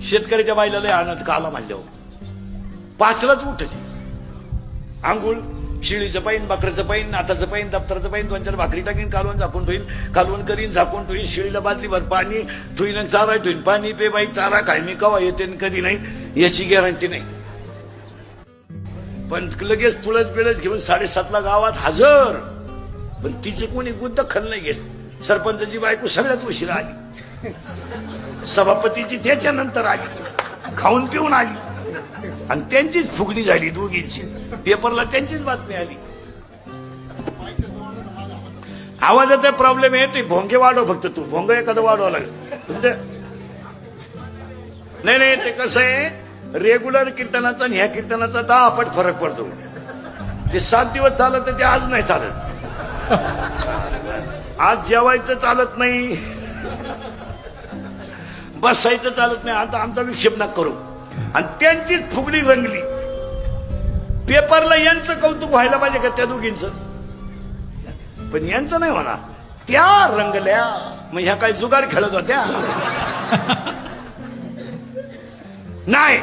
शेतकऱ्याच्या बाईला लय आनंद काला म्हणल्यावर 5लाच उठते आंघोळ शिळीचं पाईन बकऱ्याचं पाईन नाताचं पाईन दप्तराचं पाईन 2-4 भाकरी टाकीन कालवण झाकून ठेवीन कालवण करीन झाकून ठेवीन शिळीला बादलीभर पाणी ठेवीन चारा ठेवीन पाणी पे बाई चारा काय मी कवा येते कधी नाही याची गॅरंटी नाही. पण लगेच तुळस बिळस घेऊन 7:30ला गावात हजर. पण तिचे कोणी दखल नाही घेत. सरपंचाची बायको सगळ्यात उशिरा आली सभापतीची त्याच्यानंतर आली खाऊन पिऊन आली आणि त्यांचीच फुगडी झाली दोघींची. पेपरला त्यांचीच बातमी आली. आवाजाचा प्रॉब्लेम आहे ते भोंगे वाढव फक्त तू भोंग एखादं वाढवावं लागेल तुमच्या. नाही ते कसं आहे रेग्युलर कीर्तनाचा आणि ह्या कीर्तनाचा 10 पट फरक पडतो. ते 7 दिवस चालत ते आज नाही चालत. आज जेवायचं चालत नाही बसायचं चालत नाही. आता आमचा विक्षेप नका करू. आणि त्यांचीच फुगडी रंगली. पेपरला यांचं कौतुक व्हायला पाहिजे का त्या दोघींचं. पण यांचं नाही म्हणा त्या रंगल्या. मग ह्या काय जुगार खेळत होत्या नाही.